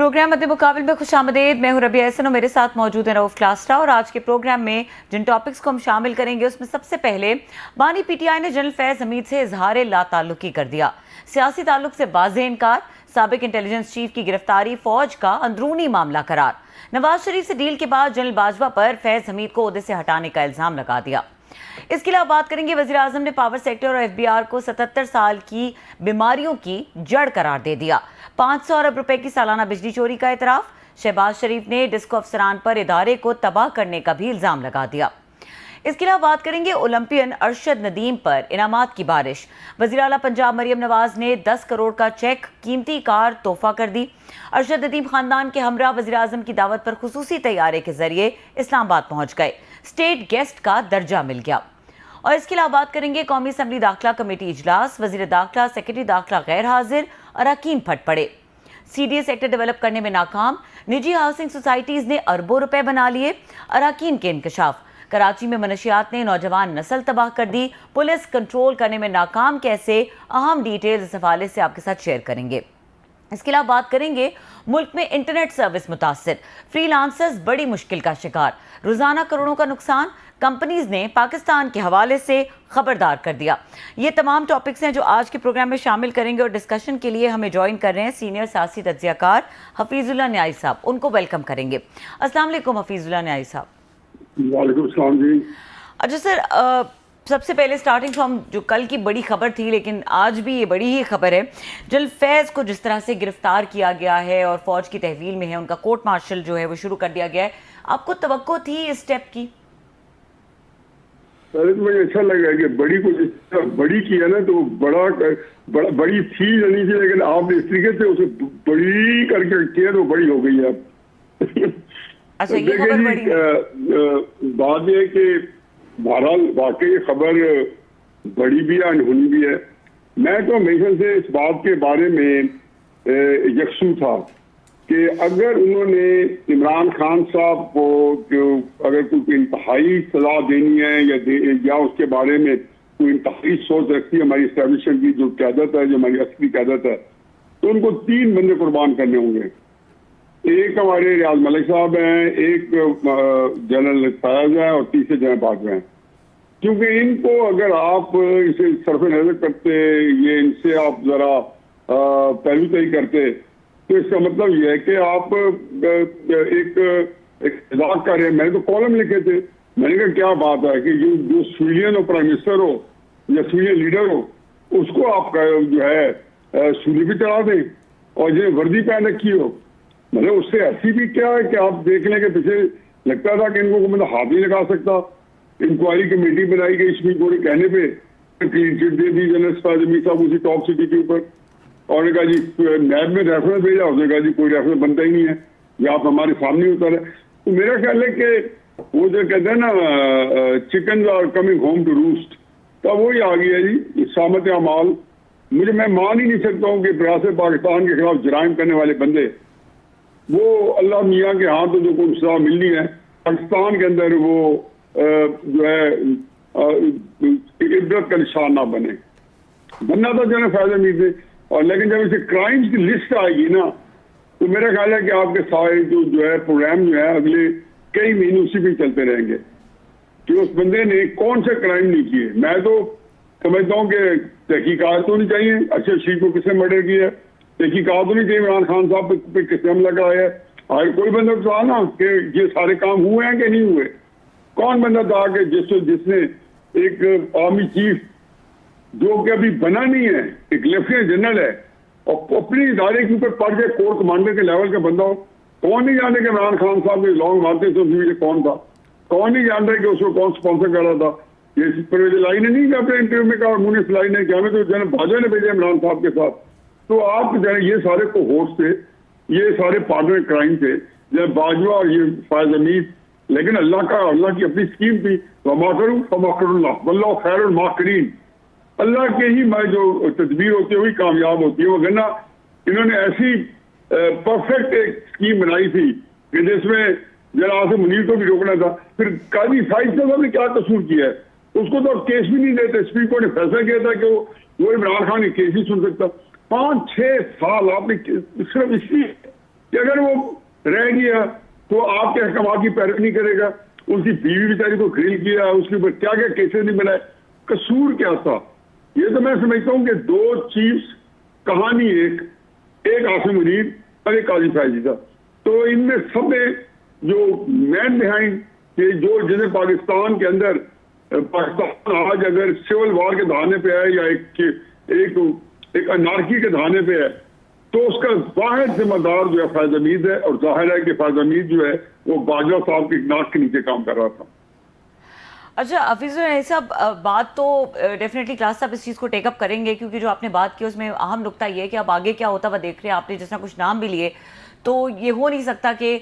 Programme मध्य मुकाबले में खुशामदीद। मैं हूं रबिया एहसन और मेरे साथ मौजूद है रऊफ क्लास्टा। और आज के प्रोग्राम में जिन टॉपिक्स को हम शामिल करेंगे उसमें सबसे पहले बानी पीटीआई ने जनरल फैज हमीद से इजहार लाताल्लुकी कर दिया। सियासी ताल्लुक से वाज़ेह इनकार। साबिक इंटेलिजेंस चीफ की गिरफ्तारी फौज का अंदरूनी मामला करार। नवाज शरीफ से डील के बाद जनरल बाजवा पर फैज हमीद को ओहदे से हटाने का इल्जाम लगा दिया। इसके अलावा बात करेंगे वज़ीर आज़म ने पावर सेक्टर और एफबीआर को 77 साल की बीमारियों की जड़ करार दे दिया। 500 अरब रुपए की सालाना बिजली चोरी का एतराफ। शहबाज शरीफ ने डिस्को अफसरान पर इदारे को तबाह करने का भी इल्जाम लगा दिया। इसके अलावा बात करेंगे ओलंपियन अरशद नदीम पर इनामात की बारिश। वज़ीर आला पंजाब मरियम नवाज ने 10 करोड़ का चेक कीमती कार तोहफा कर दी। अरशद नदीम खानदान के हमरा वज़ीर आज़म की दावत पर खुसूसी तैयारे के जरिए इस्लामाबाद पहुंच गए। स्टेट गेस्ट का दर्जा मिल गया। और इसके अलावा बात करेंगे कौमी असम्बली दाखिला कमेटी इजलास। वज़ीर दाखिला, सेक्रेटरी दाखिला गैर हाजिर, अरकान फट पड़े। सीडीए सेक्टर डेवलप करने में नाकाम। निजी हाउसिंग सोसाइटीज ने अरबों रुपए बना लिए। अरकान के इंकशाफ। कराची में मनशियात ने नौजवान नस्ल तबाह कर दी। पुलिस कंट्रोल करने में नाकाम कैसे, अहम डिटेल्स इस हवाले से आपके साथ शेयर करेंगे। इसके अलावा बात करेंगे मुल्क में इंटरनेट सर्विस मुतासिर। फ्रीलांसर्स बड़ी मुश्किल का शिकार। रोजाना करोड़ों का नुकसान। कंपनीज ने पाकिस्तान के हवाले से खबरदार कर दिया। ये तमाम टॉपिक्स हैं जो आज के प्रोग्राम में शामिल करेंगे। और डिस्कशन के लिए हमें ज्वाइन कर रहे हैं सीनियर सियासी तज्जियाकार हफीजुल्लाह न्याई साहब। उनको वेलकम करेंगे। अस्सलाम वालेकुम हफीजुल्लाह न्याई साहब। वालेकुम सलाम जी। अच्छा सर, सबसे पहले स्टार्टिंग फ्रॉम जो कल की बड़ी खबर थी, लेकिन आज भी ये बड़ी ही खबर है। जनरल फैज को जिस तरह से गिरफ्तार किया गया है और फौज की तहवील में है, उनका कोर्ट मार्शल जो है वो शुरू कर दिया गया है। आपको तवक्को थी इस स्टेप की? पहले तो मुझे अच्छा लगा कि बड़ी को बड़ी किया ना तो बड़ी थी नहीं थी, लेकिन आपने इस तरीके से उसे बड़ी करके किया तो बड़ी हो गई है अब। अच्छा, ये खबर बड़ी बात यह है कि बहरहाल वाकई खबर बड़ी भी है, अनहोनी भी है। मैं तो हमेशा से इस बात के बारे में यकसू था कि अगर उन्होंने इमरान खान साहब को अगर कोई इंतहाई सजा देनी है या उसके बारे में कोई इंतहाई सोच रखती है हमारी एस्टेब्लिशमेंट की जो क़यादत है, जो हमारी असली क़यादत है, तो उनको 3 बंदे कुर्बान करने होंगे। एक हमारे रियाज मलिक साहब हैं, एक जनरल फैज है और तीसरे जनरल बाजवा हैं। क्योंकि इनको अगर आप इसे सरफ नजर करते, ये इनसे आप जरा पहलू तय करते, तो इसका मतलब यह है कि आप एक मजाक कर रहे हैं। मैंने तो कॉलम लिखे थे, मैंने कहा क्या बात है कि जो सिविलियन हो, प्राइम मिनिस्टर हो या सिविलियन लीडर हो, उसको आप जो है सूली भी चढ़ा दें और जो वर्दी पहन रखी हो। मतलब उससे ऐसी भी क्या है कि आप देख लें कि पीछे लगता था कि इनको मतलब हाथ नहीं लगा सकता। इंक्वायरी कमेटी बनाई गई सुप्रीम कोर्ट के कहने पे, क्लीन चिट दे दी जनरल साहब उसी टॉप सिटी के ऊपर। और ने कहा जी नैब में रेफरेंस भेजा, उसने कहा जी कोई रेफरेंस बनता ही नहीं है, ये आप हमारे सामने उतर है। तो मेरा ख्याल है कि वो जो कहते हैं ना chicken are coming home to roost, तब वही आ गया जी सामत अमाल। मैं मान ही नहीं सकता हूँ कि प्रयास पाकिस्तान के खिलाफ जराइम करने वाले बंदे वो अल्लाह मियाँ के हाथ जो कोई सजा मिलनी है पाकिस्तान के अंदर वो जो है इबरत का निशान ना बनना था जनरल फैज हमीद ने। और लेकिन जब इसे क्राइम्स की लिस्ट आएगी ना, तो मेरा ख्याल है कि आपके सारे जो है प्रोग्राम जो है अगले कई महीने उसी पे चलते रहेंगे कि उस बंदे ने कौन से क्राइम नहीं किए। मैं तो समझता हूँ कि तहकीकात तो नहीं चाहिए अरशद शरीफ को किसने मर्डर किया है, तहकीकात तो नहीं चाहिए इमरान खान साहब पे किसने हमला कराया है। अगर कोई बंदा तो था ना कि ये सारे काम हुए हैं कि नहीं हुए। कौन बंदा था कि जिसने एक आर्मी चीफ जो कि अभी बना नहीं है, एक लेफ्टिनेंट जनरल है और अपने इदारे के ऊपर पड़ गए कोर कमांडर के लेवल का बंदा हो। कौन नहीं जानते कि इमरान खान साहब के लॉन्ग मारते थे कौन था? कौन नहीं जानता कि उसको कौन स्पॉन्सर कर रहा था? ये परवेज लाई ने नहीं अपने इंटरव्यू में कहा, मुनीस लाई ने क्या, तो जनरल बाजवा ने भेजा इमरान साहब के साथ। तो आप जो है ये सारे कोहोर्ट्स थे, ये सारे पार्टनर क्राइम थे, जब बाजवा और ये फैज हमीद। लेकिन अल्लाह की अपनी स्कीम थी, वल्लाहु खैरुल माकिरीन। अल्लाह के ही जो तदबीर होती है वही कामयाब होती है। वरना इन्होंने ऐसी परफेक्ट एक स्कीम बनाई थी कि जिसमें जरा आसिम मुनीर को भी रोकना था। फिर काजी साहिब साहब ने क्या कसूर किया है, उसको तो केस भी नहीं देते। सुप्रीम कोर्ट ने फैसला किया था कि वो इमरान खान के केस ही सुन सकता। 5-6 साल आपने सिर्फ इसलिए कि अगर वो रह गया तो आपके अहकाम की पैरवी नहीं करेगा, उसकी बीवी बेचारी को ग्रिल किया, उसके ऊपर क्या क्या केसेस नहीं बनाए, कसूर क्या था? ये तो मैं समझता हूँ कि दो चीफ्स कहानी, एक आसिम मुनीर और एक काजी फैजी था। तो इनमें सब में जो मैन बिहाइंड कि जो जिन्हें पाकिस्तान के अंदर पाकिस्तान आज अगर सिविल वॉर के दहाने पे है या एक अनार्की के दहाने पे है, तो उसका वाहिद जिम्मेदार जो है फैज हमीद है। और जाहिर है कि फैज हमीद जो है वो बाजवा साहब की नाक के नीचे काम कर रहा था। अच्छा हफीजुल साहब, बात तो डेफिनेटली क्लास साहब इस चीज़ को टेकअप करेंगे, क्योंकि जो आपने बात की उसमें अहम नुकता ये है कि अब आगे क्या होता हुआ देख रहे हैं। आपने जिस तरह कुछ नाम भी लिए, तो ये हो नहीं सकता कि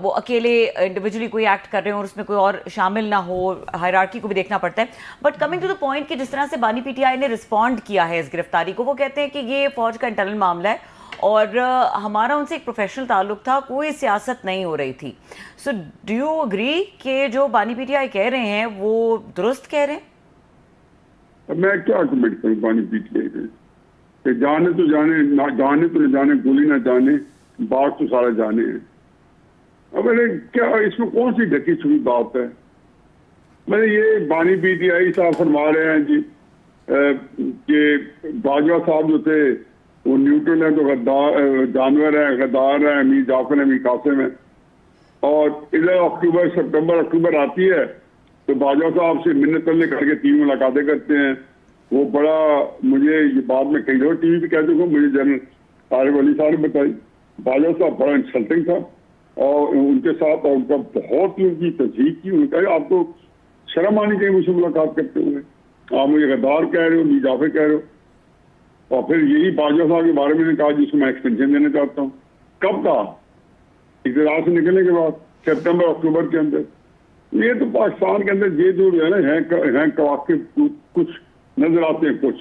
वो अकेले इंडिविजुअली कोई एक्ट कर रहे हो और उसमें कोई और शामिल ना हो, हायरार्की को भी देखना पड़ता है। But coming to the point कि जिस तरह से बानी पीटीआई ने रिस्पॉन्ड किया है इस गिरफ्तारी को, वो कहते हैं कि ये फौज का इंटरनल मामला है और हमारा उनसे एक प्रोफेशनल ताल्लुक था, कोई सियासत नहीं हो रही थी। सो डू यू अग्री कि जो बानी पीटीआई कह रहे हैं वो दुरुस्त कह रहे हैं? अब मैं क्या कमेंट करूं बानी पीटीआई पे? जाने तो जाने, ना जाने तो न जाने, गोली ना जाने, बात तो सारा जाने हैं। अब मैंने क्या इसमें कौन सी ढकी छुपी बात है? मैंने ये बानी पीटीआई साहब फरमा रहे हैं जी कि बाजवा साहब जो थे वो न्यूट्रल है, तो गद्दार जानवर है, गद्दार है, अमीर जाफर है, अमीर कासिम है। और इधर सितंबर आती है तो बाजवा साहब से मिन्नत तलने करके 3 मुलाकातें करते हैं। वो बड़ा, मुझे ये बात में कई दफा टीवी पे कह चुका हूँ, मुझे जनरल तारिक अली साहब ने बताई, बाजवा साहब बड़ा इंसल्टिंग था और उनके साथ और उनका बहुत ही उनकी तस्दीक की। उनका आपको शर्म आनी चाहिए मुझसे मुलाकात करते हुए, आप मुझे गद्दार कह रहे हो, अमीर जाफर कह रहे हो। और फिर यही बाजवा साहब के बारे में कहा जिसको मैं एक्सटेंशन देना चाहता हूँ। कब कहा? इक़्तिदार से निकलने के बाद, सितंबर अक्टूबर के अंदर। ये तो पाकिस्तान के अंदर ये जो है ना है कुछ नजर आते हैं कुछ,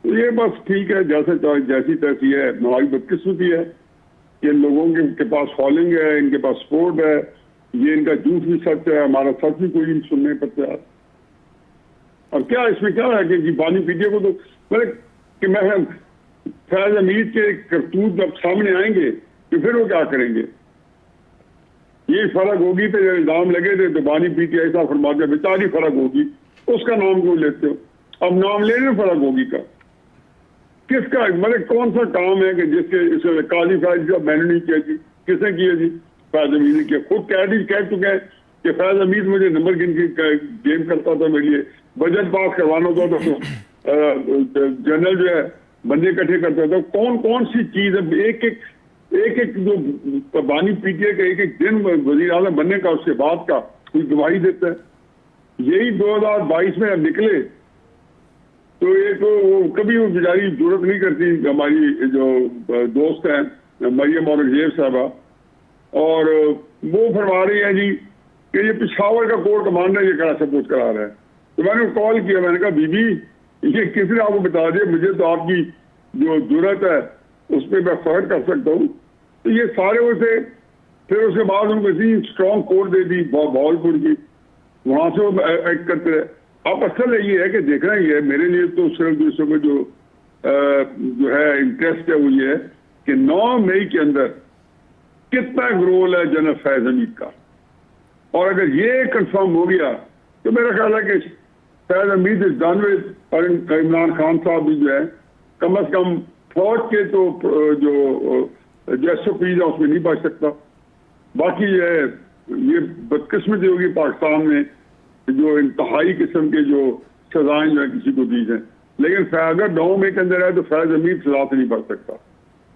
तो ये बस ठीक है, जैसी तैसी है। हमारी बदकिस्मती है कि लोगों के पास फॉलोइंग है, इनके पास सपोर्ट है, ये इनका झूठ भी सच है, हमारा सच भी कोई सुनने पर तैयार। और क्या इसमें क्या है कि बानी पीटीआई को तो मैंने कि मैं फैज हमीद के करतूत जब सामने आएंगे तो फिर वो क्या करेंगे? ये फर्क होगी तो इल्जाम लगे थे तो बानी पीटीआई साहब फरमाते बेचारी फर्क होगी, उसका नाम क्यों लेते हो? अब नाम लेने में फर्क होगी का किसका? मतलब कौन सा काम है कि जिसके काजी फैज का मैंने नहीं किया जी? किसने किया जी? फैज हमीद ने किया। खुद कह चुके हैं कि फैज हमीद मुझे नंबर गिन के गेम करता था, मेरे लिए बजट पास करवाना होता था तो जनरल जो है बंदे इकट्ठे करता था। कौन सी चीज है? एक जो बानी पीटीआई का एक दिन वजीर आज़म बनने का उसके बाद का कोई गवाही देता है। यही 2022 में अब निकले तो एक वो कभी वो बेचारी जरूरत नहीं करती, हमारी जो दोस्त हैं मरियम औरंगजेब साहबा, और वो फरमा रही है जी कि ये पिशावर का कोर कमांडर ये करा सपोर्ट करा रहा है। तो मैंने कॉल किया, मैंने कहा बीबी ये किसने आपको बता दिया? मुझे तो आपकी जो जरूरत है उस पर मैं फर्क कर सकता हूँ। तो ये सारे वो थे। फिर उसके बाद उनको इतनी स्ट्रॉन्ग कोर्ट दे दी भावलपुर की, वहां से वो एक्ट करते रहे। अब असल ये है कि देखना ही है, मेरे लिए तो सिर्फ दूसरों में जो है इंटरेस्ट है वो ये है कि 9 मई के अंदर कितना रोल है जनरल फैज हमीद का। और अगर ये कंफर्म हो गया तो मेरा ख्याल है कि Faiz Hamid is done with, और इमरान खान साहब भी जो है कम अज कम फौज के तो जो SOPs है उसमें नहीं बच सकता। बाकी ये बदकिस्मती होगी पाकिस्तान में जो इंतहाई किस्म के जो सजाएं जो है किसी को दी जाए, लेकिन अगर 9 मई के अंदर है तो फैज हमीद सजा से नहीं बच सकता।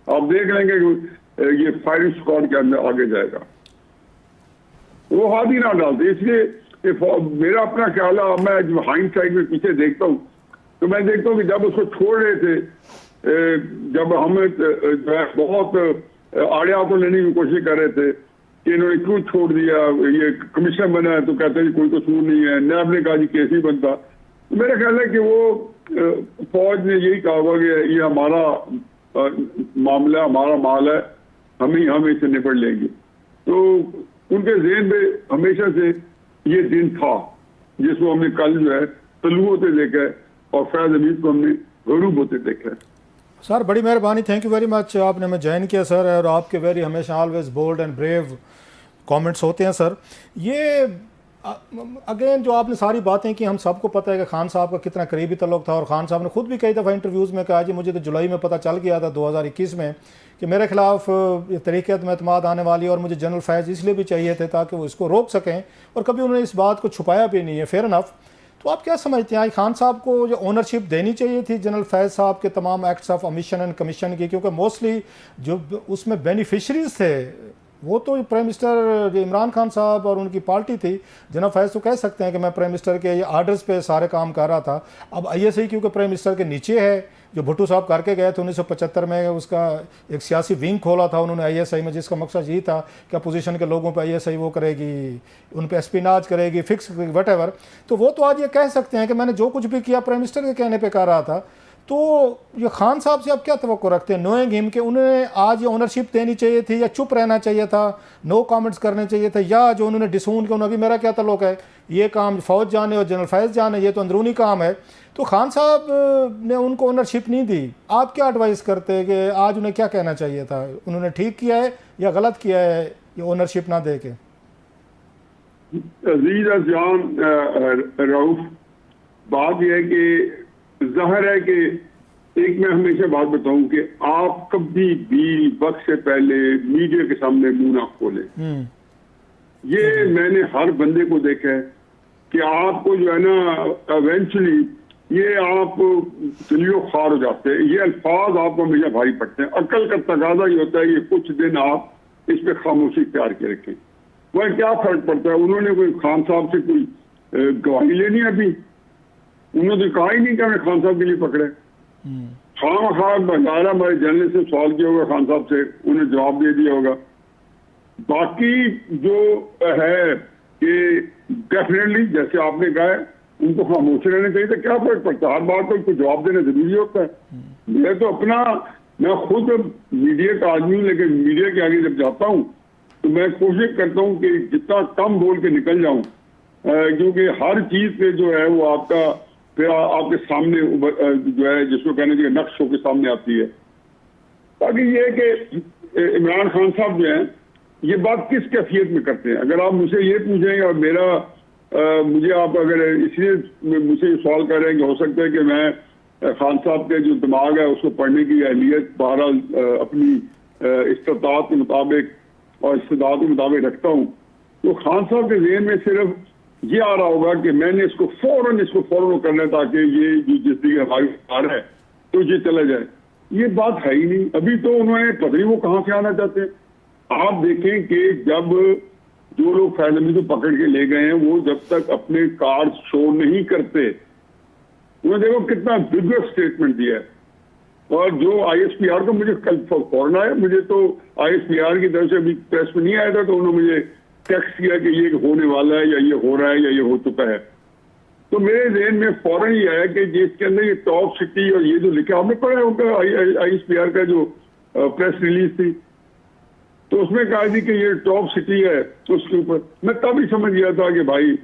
आप देख लेंगे कि ये फायरिंग स्क्वाड के अंदर आगे जाएगा, वो हाथ ही ना डालते। इसलिए मेरा अपना ख्याल है, मैं जब हाइंडसाइड में पीछे देखता हूँ तो मैं देखता हूँ कि जब उसको छोड़ रहे थे, जब हम जो है बहुत आड़े हाथों लेने की कोशिश कर रहे थे कि इन्होंने क्यों छोड़ दिया, ये कमिश्नर बना है तो कहते हैं कोई कसूर नहीं है, नैब ने कहा जी केस ही बनता। तो मेरा ख्याल है कि वो फौज ने यही कहा हुआ कि ये हमारा मामला, हमारा माल है, हम इसे निपट लेंगे। तो उनके ज़हन में हमेशा से ये दिन था जिसको हमने कल जो है तलू होते देखा है और फैज हमीद को हमने गरूब होते देखा है। सर बड़ी मेहरबानी, थैंक यू वेरी मच, आपने हमें ज्वाइन किया सर, और आपके वेरी हमेशा always bold and brave comments होते हैं सर। ये अगेन जो आपने सारी बातें की, हम सबको पता है कि खान साहब का कितना करीबी तल्लुक था, और खान साहब ने खुद भी कई दफ़ा इंटरव्यूज़ में कहा जी मुझे तो जुलाई में पता चल गया था 2021 में कि मेरे खिलाफ तहरीक एतमाद आने वाली, और मुझे जनरल फैज़ इसलिए भी चाहिए थे ताकि वो इसको रोक सकें, और कभी उन्होंने इस बात को छुपाया भी नहीं है। Fair enough. तो आप क्या समझते हैं खान साहब को जो ओनरशिप देनी चाहिए थी जनरल फैज़ साहब के तमाम acts of omission and commission की, क्योंकि मोस्टली जो उसमें बेनिफिशरीज थे वो तो प्राइम मिनिस्टर इमरान खान साहब और उनकी पार्टी थी। जनरल फैज़ तो कह सकते हैं कि मैं प्राइम मिनिस्टर के आर्डर्स पे सारे काम कर रहा था। अब आईएसआई क्योंकि प्राइम मिनिस्टर के नीचे है, जो भुट्टो साहब करके गए थे 1975 में, उसका एक सियासी विंग खोला था उन्होंने आईएसआई में, जिसका मकसद यही था कि अपोजिशन के लोगों पे आईएसआई वो करेगी, उन पे एस्पिनाज करेगी, फिक्स वट एवर। तो वो तो आज ये कह सकते हैं कि मैंने जो कुछ भी किया प्राइम मिनिस्टर के कहने पे कर रहा था। तो ये खान साहब से आप क्या तवक्को रखते हैं, नोइंग हिम, कि उन्होंने आज ये ओनरशिप देनी चाहिए थी, या चुप रहना चाहिए था, नो कमेंट्स करने चाहिए थे, या जो उन्होंने डिसून के उन्होंने मेरा क्या तल्लुक है, ये काम फौज जाने और जनरल फैज़ जाने, ये तो अंदरूनी काम है। तो खान साहब ने उनको ओनरशिप नहीं दी। आप क्या एडवाइस करते हैं कि आज उन्हें क्या कहना चाहिए था, उन्होंने ठीक किया है या गलत किया है ये ओनरशिप ना दे के? अजीज जान रऊफ, बात यह है कि जाहिर है कि एक मैं हमेशा बात बताऊं कि आप कभी भी वक्त से पहले मीडिया के सामने मुंह ना खोले। ये मैंने हर बंदे को देखा है कि आपको जो है ना इवेंचुअली ये आप चलियो खार हो जाते हैं, ये अल्फाज आपको हमेशा भारी पड़ते हैं। अकल का तकाजा ये होता है ये कुछ दिन आप इस पे खामोशी इख्तियार के रखें। वह क्या फर्क पड़ता है, उन्होंने कोई खान साहब से कोई गवाही लेनी है, अभी उन्होंने तो कहा ही नहीं कि हमें खान साहब के लिए पकड़े। खाम खाम बंगारा हमारे जर्नलिस्ट से सवाल किया होगा खान साहब से, उन्हें जवाब दे दिया होगा। बाकी जो है कि डेफिनेटली जैसे आपने कहा है उनको खामोश रहना चाहिए, तो क्या फर्क पड़ता है, हर बार को जवाब देना जरूरी होता है। मैं तो अपना, मैं खुद मीडिया का आदमी हूँ, लेकिन मीडिया के आगे जब जाता हूँ तो मैं कोशिश करता हूँ कि जितना कम बोल के निकल जाऊं, क्योंकि हर चीज पे जो है वो आपका फिर आपके सामने जो है जिसको कहने चाहिए नक्श के सामने आती है। बाकी ये है कि इमरान खान साहब जो है ये बात किस कैफियत में करते हैं। अगर आप मुझसे ये पूछें और मुझे आप अगर इसलिए मुझसे सवाल कर रहे हैं कि हो सकता है कि मैं खान साहब के जो दिमाग है उसको पढ़ने की अहलियत बहरहाल अपनी इस्तात के मुताबिक और इस्तेदाद के मुताबिक रखता हूँ, तो खान साहब के ज़हन में सिर्फ ये आ रहा होगा कि मैंने इसको फौरन करना है ताकि ये जो जिसकी हमारी आ रहा है तो ये चला जाए। ये बात है ही नहीं। अभी तो उन्होंने पता नहीं वो कहाँ से आना चाहते हैं। आप देखें कि जब जो लोग फैज़ हमीद को पकड़ के ले गए हैं वो जब तक अपने कार्ड शो नहीं करते, उन्होंने देखो कितना विगरस स्टेटमेंट दिया है। और जो ISPR का मुझे कल फौरन आया, मुझे तो ISPR की तरफ से अभी प्रेस में नहीं आया था, तो उन्होंने मुझे टेक्स्ट किया कि ये होने वाला है या ये हो रहा है या ये हो चुका है। तो मेरे ज़हन में फौरन ही आया कि जिसके अंदर ये टॉप सिटी और ये जो लिखा आपने पढ़ा उनका ISPR का जो प्रेस रिलीज थी, तो उसमें कहा थी कि ये टॉप सिटी है। तो उसके ऊपर मैं तब ही समझ गया था कि भाई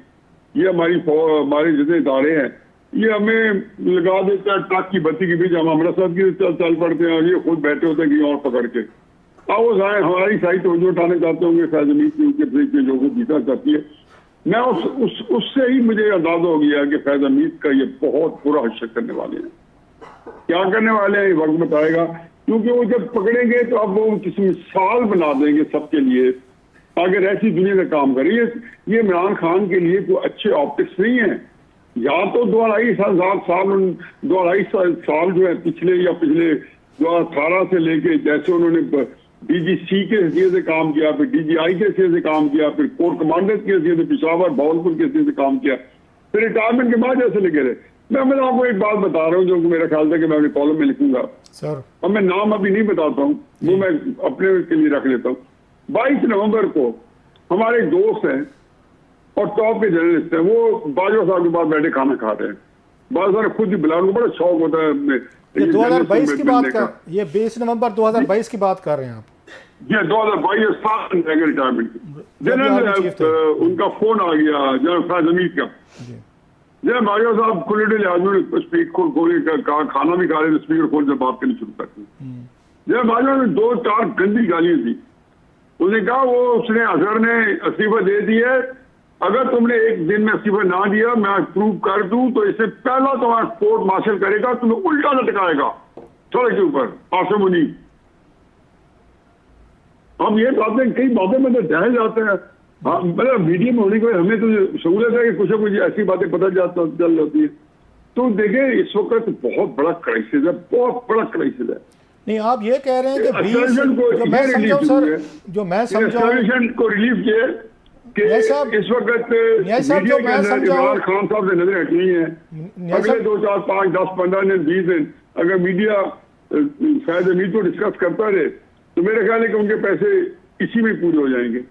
ये हमारे जितने इदारे हैं ये हमें लगा देता है ट्रक की बत्ती के बीच, हम अमृतसर की चल पड़ते हैं और ये खुद बैठे होते हैं कहीं और पकड़ के। अब वो हमारी साइड तवज्जो उठाने चाहते होंगे फैज़ हमीद की, उनके के लोगों को जीतना चाहती है। मैं उससे ही मुझे अंदाजा हो गया कि फैज़ हमीद का ये बहुत बुरा हश्र करने वाले हैं। क्या करने वाले हैं ये वक्त बताएगा, क्योंकि वो जब पकड़ेंगे तो अब वो किसी मिसाल बना देंगे सबके लिए, अगर ऐसी दुनिया में काम करें। ये इमरान खान के लिए कोई अच्छे ऑप्टिक्स नहीं है। या तो 2-2.5 साल जो है पिछले 2018 से लेके जैसे उन्होंने DGC के हैसियत से काम किया, फिर DGI के हैसियत से काम किया, फिर कोर कमांडर के हैसियत से पिशावर भावलपुर के हैसियत से काम किया, फिर रिटायरमेंट के बाद जैसे लगे रहे। मैं आपको एक बात बता रहा हूँ जो मेरा ख्याल था कि मैं अपने कॉलम में लिखूंगा सर, और मैं नाम अभी नहीं बताता हूँ, वो मैं अपने के लिए रख लेता हूँ। 22 नवंबर को हमारे दोस्त हैं और टॉप के जर्नलिस्ट हैं, वो बाजवा साहब के पास बैठे खाना खा रहे हैं। बाजवा साहब खुद ही बुलाने को बड़ा शौक होता है। ये 2022 की बात कर, ये 20 नवंबर 2022 2022 कर रहे हैं आप? ये 2022 साल रिटायरमेंट की जनरल उनका फोन आ गया जनरल फैज़ हमीद का, जय बाजवा साहब खुले डे लिहाज में स्पीक खोल खाना भी खा रहे थे, स्पीकर खोल से बात करनी शुरू करती। जय बाजवा में 2-4 गंदी गालियां थी। उसने कहा उसने अजहर ने इस्तीफा दे दिया, अगर तुमने एक दिन में इस्तीफा ना दिया मैं प्रूव कर दूं तो इससे पहला तुम्हारा कोर्ट मार्शल करेगा, तुम्हें उल्टा लटकाएगा सड़क के ऊपर आसिम मुनीर। अब ये बातें कई बातें में तो डह जाते हैं। हाँ मतलब मीडिया में होने के बाद हमें तो सहूलत है कि कुछ ना कुछ ऐसी बातें पता चल जाती है। तो देखें इस वक्त बहुत बड़ा क्राइसिस है, बहुत बड़ा क्राइसिस है। नहीं आप ये कह रहे हैं कि जो मैं समझाऊं सर, जो मैं समझाऊं को रिलीफ किया कि इस वक्त मीडिया के अंदर इमरान खान साहब से नजरें हटनी है। अगले 2, 4, 5, 10, 15 दिन 20 दिन अगर मीडिया फैज हमीद को डिस्कस करता रहे तो मेरे ख्याल है कि उनके पैसे इसी में पूरे हो जाएंगे।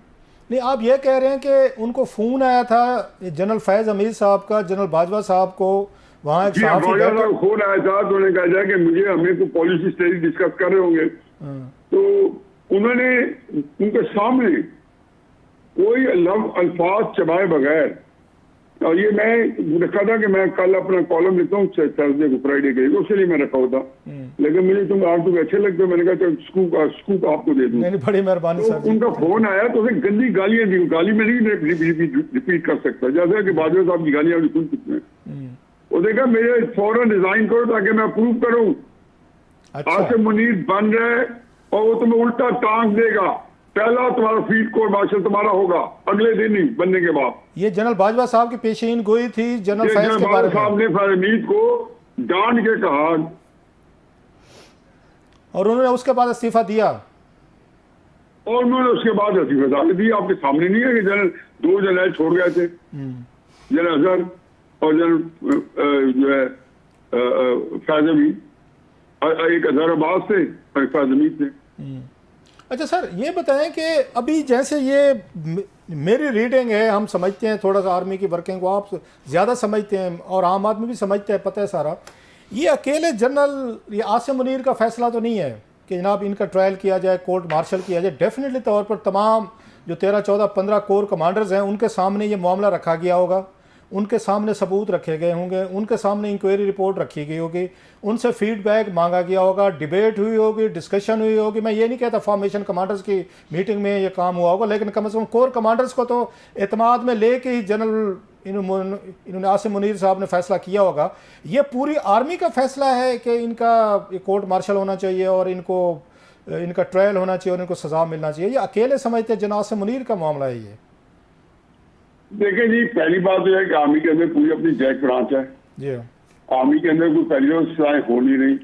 नहीं आप ये कह रहे हैं कि उनको फोन आया था जनरल फैज हमीद साहब का जनरल बाजवा साहब को, वहाँ एक फोन आया था तो उन्होंने कहा जाए कि मुझे हमें को पॉलिसी स्टडी डिस्कस कर रहे होंगे, तो उन्होंने उनके सामने कोई अल्फाज चबाए बगैर, और ये मैं रखा था कि मैं कल अपना कॉलम लिखता हूँ थर्सडे को फ्राइडे के, उसके लिए मैं रखा होता, लेकिन मुझे तुम्हें अच्छे लगते, मैंने कहा चलो स्कूप आपको दे दूं। नहीं बड़ी मेहरबानी सर। उनका फोन आया तो उसे गंदी गालियां दी, गाली में नहीं रिपीट कर सकता, जैसे कि बाजवा साहब की गालियां सुन चुके हैं। वो देखा मेरे फौरन रिजाइन करो ताकि मैं अप्रूव करूं। आसिम मुनीर बन रहे और वो तुम्हें उल्टा टांग देगा, पहला तुम्हारा फील्ड कोर्ट मार्शल तुम्हारा होगा अगले दिन ही बनने के बाद। ये जनरल बाजवा साहब की पेशीन गोई थी जनरल फैज के बारे में। साहब ने फैज को डांट के कहा और उन्होंने उसके बाद इस्तीफा दिया, और उन्होंने उसके बाद इस्तीफा दिया। आपके सामने नहीं है कि जनरल 2 जनरल छोड़ गए थे, जनरल अजहर और जनरल जो है फैज हमीद, एक अजहर अब्बास थे और फैज हमीद थे। अच्छा सर ये बताएं कि अभी जैसे ये मेरी रीडिंग है, हम समझते हैं थोड़ा सा आर्मी की वर्किंग को, आप ज़्यादा समझते हैं और आम आदमी भी समझते हैं, पता है सारा, ये अकेले जनरल ये आसिम मुनीर का फैसला तो नहीं है कि जनाब इनका ट्रायल किया जाए, कोर्ट मार्शल किया जाए। डेफिनेटली तौर पर तमाम जो 13, 14, 15 कोर कमांडर्स हैं उनके सामने ये मामला रखा गया होगा, उनके सामने सबूत रखे गए होंगे, उनके सामने इंक्वायरी रिपोर्ट रखी गई होगी, उनसे फीडबैक मांगा गया होगा, डिबेट हुई होगी, डिस्कशन हुई होगी। मैं ये नहीं कहता फॉर्मेशन कमांडर्स की मीटिंग में ये काम हुआ होगा, लेकिन कम से कम कोर कमांडर्स को तो एतमाद में लेके ही जनरल इन्होंने आसिम मुनीर साहब ने फैसला किया होगा। ये पूरी आर्मी का फैसला है कि इनका कोर्ट मार्शल होना चाहिए और इनका ट्रायल होना चाहिए और इनको सजा मिलना चाहिए, ये अकेले समझते जनाब आसिम मुनीर का मामला है ये? देखिए जी, पहली बात तो है कि आर्मी के अंदर पूरी अपनी जैक ब्रांच है जी। आर्मी के अंदर कोई पहली सजाएं हो नहीं रही,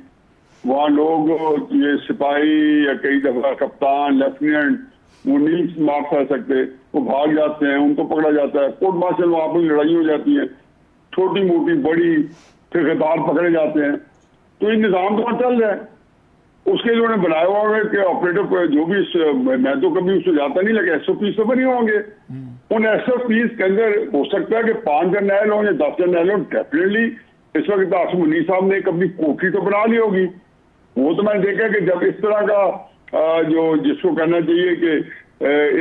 वहाँ लोग ये सिपाही या कई दफा कप्तान लेफ्टिनेंट वो नहीं मार कर सकते, वो भाग जाते हैं, उनको पकड़ा जाता है, कोर्ट मार्शल वहाँ पर लड़ाई हो जाती है, छोटी मोटी बड़ी, फिर गिरफ्तार पकड़े जाते हैं। तो ये निज़ाम तो चल रहा है, उसके लिए उन्होंने बनाया हुआ है कि ऑपरेटर जो भी, मैं तो कभी उसको जाता नहीं लगे, SOPs तो बने होंगे, उन SOPs के अंदर हो सकता है कि 5 जर्नैल हो या 10 जर्नैल हो। डेफिनेटली इस वक्त आसिम मुनीर साहब ने अपनी कोठी तो बना ली होगी, वो तो मैंने देखा कि जब इस तरह का जो जिसको कहना चाहिए कि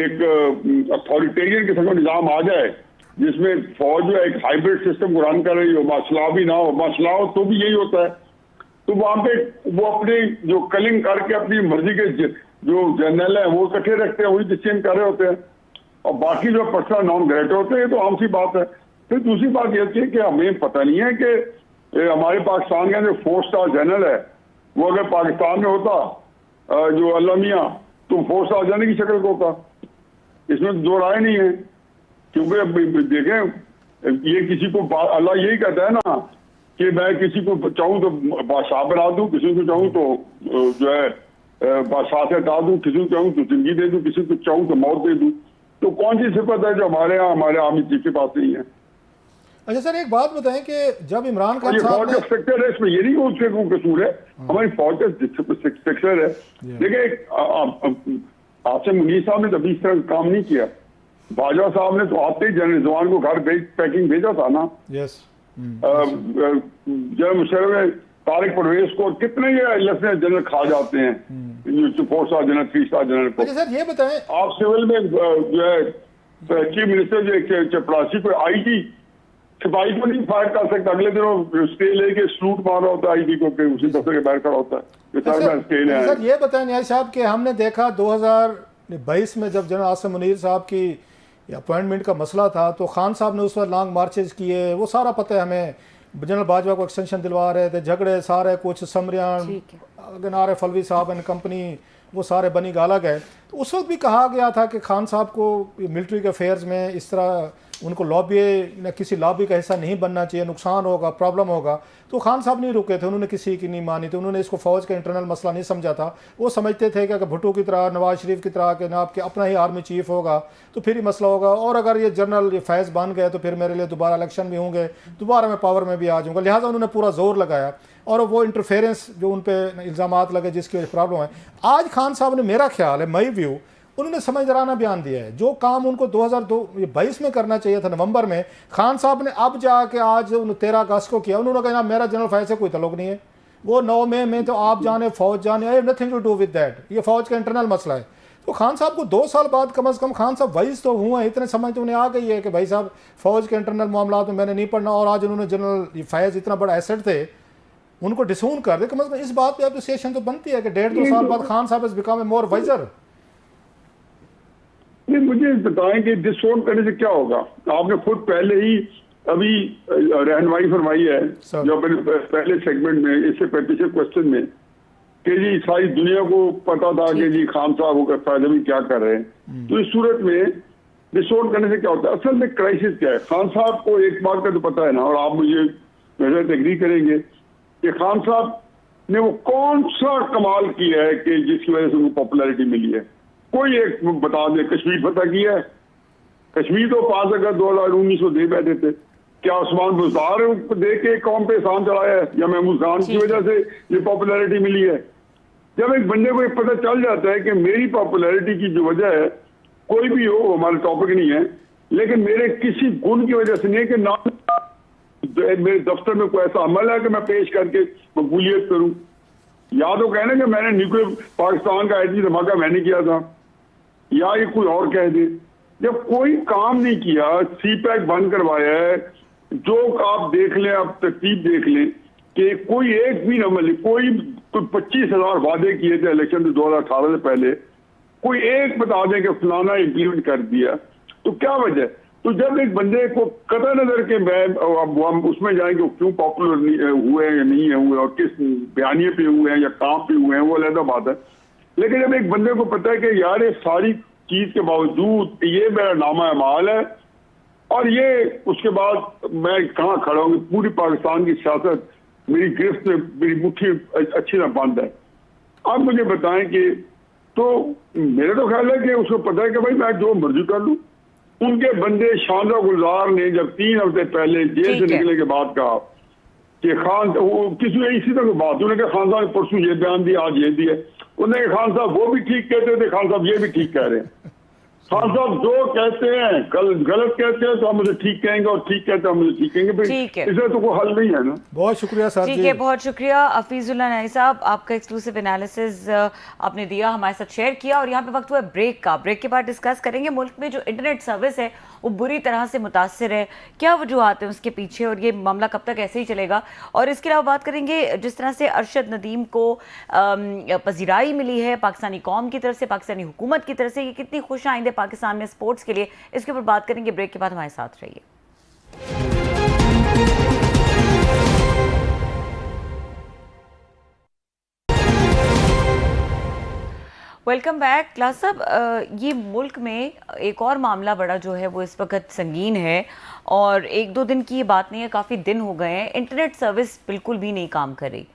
एक अथॉरिटेरियन किस्म का निज़ाम आ जाए जिसमें फौज जो एक हाइब्रिड सिस्टम को रन कर रही हो, मसला भी ना हो, मसला हो तो भी यही होता है, तो वहां पे वो अपने जो कलिंग करके अपनी मर्जी के जो जर्नल है वो इकट्ठे रखते हैं, वही डिसीजन कर रहे होते हैं, और बाकी जो पर्सनल नॉन ग्रेटर होते हैं, तो आम सी बात है। फिर दूसरी बात यह थी कि हमें पता नहीं है कि हमारे पाकिस्तान का जो 4 स्टार जनरल है वो अगर पाकिस्तान में होता जो अल्लाह मियां, तो 4 स्टार जनरल की शक्ल को होता, इसमें तो 2 राय नहीं है। क्योंकि अब देखें ये किसी को अल्लाह यही कहता है ना कि मैं किसी को चाहूँ तो बादशाह बना दूं, किसी को चाहूँ तो जो है बादशाह से हटा दूं, किसी को चाहूँ तो जिंदगी दे दूं, किसी को चाहूँ तो मौत दे दूं। तो कौन सी सिफत है जो हमारे यहाँ हमारे आर्मी चीफ के पास नहीं है? अच्छा सर एक बात बताएं कि जब इमरान खान साहब फौज का स्ट्रक्चर है, इसमें ये नहीं उसके कसूर है, हमारी फौज का स्ट्रक्चर है। देखिए आसिम मुनीर साहब ने कभी इस तरह काम नहीं किया, बाजवा साहब ने तो आते ही जनरल जवान को घर पैकिंग भेजा था ना। यस जनरल मुशर्रफ ने तारिक परवेज को कितने ये लेफ्टिनेंट जनरल खा जाते हैं, 4 स्टार जनरल 3 स्टार जनरल को। सर ये बताएं आप सिविल में जो है चीफ मिनिस्टर जो चपरासी को IT सिपाही को नहीं फायर कर सकता, अगले दिनों स्टे लेके सलूट मार रहा होता है आईजी को, उसी दफ्तर के बाहर खड़ा होता है कि सर मैं स्टे ले आया। सर ये बताएं न्याय साहब कि हमने देखा 2022 में जब जनरल आसिम मुनीर साहब की अपॉइंटमेंट का मसला था तो खान साहब ने उस वक्त लॉन्ग मार्चेज किए, वो सारा पता है हमें। जनरल बाजवा को एक्सटेंशन दिलवा रहे थे, झगड़े सारे, कुछ समरियान गनार फलवी साहब एंड कंपनी, वो सारे बनी गाला गए। तो उस वक्त भी कहा गया था कि खान साहब को मिलिट्री के अफेयर्स में इस तरह उनको लॉबी न किसी लॉबी का हिस्सा नहीं बनना चाहिए, नुकसान होगा, प्रॉब्लम होगा। तो खान साहब नहीं रुके थे, उन्होंने किसी की नहीं मानी थी, उन्होंने इसको फ़ौज का इंटरनल मसला नहीं समझा था। वो समझते थे कि भुट्टो की तरह, नवाज शरीफ की तरह कि नाब के अपना ही आर्मी चीफ होगा तो फिर ही मसला होगा, और अगर ये जनरल ये फैज़ बन गए तो फिर मेरे लिए दोबारा इलेक्शन भी होंगे, दोबारा मैं पावर में भी आ जाऊँगा। लिहाजा उन्होंने पूरा जोर लगाया और वो इंटरफेरेंस जो उन पर इल्ज़ामात लगे जिसकी प्रॉब्लम है। आज खान साहब ने, मेरा ख्याल है, माई व्यू, उन्होंने समझदाराना बयान दिया है। जो काम उनको 2022 में करना चाहिए था नवंबर में, खान साहब ने अब जाके आज 13 अगस्त को किया। उन्होंने कहा मेरा जनरल फैज से कोई तल्लुक नहीं है, वो 9 मई में तो आप जाने फौज जाने, I have nothing to do with that, ये फौज का इंटरनल मसला है। तो खान साहब को 2 साल बाद कम से कम खान साहब वाइज तो हुए, इतने समझ तो उन्हें आ गई है कि भाई साहब फौज के इंटरनल मामला में मैंने नहीं पढ़ना। और आज उन्होंने जनरल फैज इतना बड़ा एसेट थे, उनको डिसून कर दे, कम से कम इस बात पर एप्रिसिएशन तो बनती है कि 1.5-2 साल बाद खान साहब is become a more wiser. नहीं, मुझे बताएं कि डिसोन करने से क्या होगा। आपने खुद पहले ही अभी रहनुमाई फरमाई है जो अपने पहले सेगमेंट में, इससे पिछले क्वेश्चन में, कि जी सारी दुनिया को पता था कि जी खान साहब फायदे में क्या कर रहे हैं। तो इस सूरत में डिसोन करने से क्या होता है? असल में क्राइसिस क्या है? खान साहब को एक बात का तो पता है ना, और आप मुझे मेरे एग्री करेंगे कि खान साहब ने वो कौन सा कमाल किया है कि जिसकी वजह से उनको पॉपुलैरिटी मिली है। कोई एक बता दे, कश्मीर फतह किया है? कश्मीर तो 5 अगस्त 2019 को दे बैठे थे। क्या उस्मान बुज़दार दे के कौम पे एहसान चढ़ाया है, या महमूद खान की वजह से ये पॉपुलैरिटी मिली है? जब एक बंदे को पता चल जाता है कि मेरी पॉपुलैरिटी की जो वजह है, कोई भी हो, हमारा टॉपिक नहीं है, लेकिन मेरे किसी गुण की वजह से नहीं कि ना मेरे दफ्तर में कोई ऐसा अमल है कि मैं पेश करके मकबूलियत करूं, या तो कहना कि मैंने न्यूक्लियर पाकिस्तान का एटमी धमाका मैंने किया था, या ये कोई और कह दे। जब कोई काम नहीं किया, सी पैक बंद करवाया है, जो आप देख लें, आप तरतीब देख लें कि कोई एक भी अमल, कोई 25,000 वादे किए थे इलेक्शन 2018 से पहले, कोई एक बता दें कि फलाना इम्प्लीमेंट कर दिया, तो क्या वजह? तो जब एक बंदे को कतई नजर के मैं अब हम उसमें जाएंगे क्यों पॉपुलर हुए हैं या नहीं हुए, और किस बयानिए पे हुए हैं या काम पे हुए हैं, वो अलग बात है। लेकिन जब एक बंदे को पता है कि यार ये सारी चीज के बावजूद ये मेरा नामा अमाल है, और ये उसके बाद मैं कहाँ खड़ा हूँ, पूरी पाकिस्तान की सियासत मेरी गिरफ्त में, मेरी मुट्ठी अच्छी तरह बंद है। अब मुझे बताएं कि, तो मेरा तो ख्याल है कि उसको पता है कि भाई मैं जो मर्जी कर लूँ। उनके बंदे शानदार गुलजार ने जब 3 हफ्ते पहले जेल से निकलने के बाद कहा कि खान, किसी इसी तरह की बात, उन्होंने कहा खान साहब ने परसों ये बयान दिया, आज ये दिया। उन्होंने कहा खान साहब वो भी ठीक कहते थे, खान साहब ये भी ठीक कह रहे हैं। खान साहब जो कहते हैं गलत कहते हैं तो हम मुझे ठीक कहेंगे, और ठीक कहते हैं हम मुझे ठीक कहेंगे। इससे तो कोई हल नहीं है ना। बहुत शुक्रिया सर। ठीक है, बहुत शुक्रिया हफीजुल्लाह नई साहब, आपका एक्सक्लूसिव एनालिसिस आपने दिया, हमारे साथ शेयर किया। और यहाँ पे वक्त हुआ ब्रेक का। ब्रेक के बाद डिस्कस करेंगे मुल्क में जो इंटरनेट सर्विस है वो बुरी तरह से मुतासर है, क्या वजूहत है उसके पीछे, और ये मामला कब तक ऐसे ही चलेगा। और इसके अलावा बात करेंगे जिस तरह से अरशद नदीम को पजीराई मिली है पाकिस्तानी कौम की तरफ से, पाकिस्तानी हुकूमत की तरफ से, ये कितनी खुश आइंदे पाकिस्तान में स्पोर्ट्स के लिए, इसके ऊपर बात करेंगे। ब्रेक के बाद हमारे साथ रहिए। Welcome back. क्लास साहब, ये मुल्क में एक और मामला बड़ा जो है वो इस वक्त संगीन है, और 1-2 दिन की ये बात नहीं है, काफ़ी दिन हो गए हैं, इंटरनेट सर्विस बिल्कुल भी नहीं काम कर रही।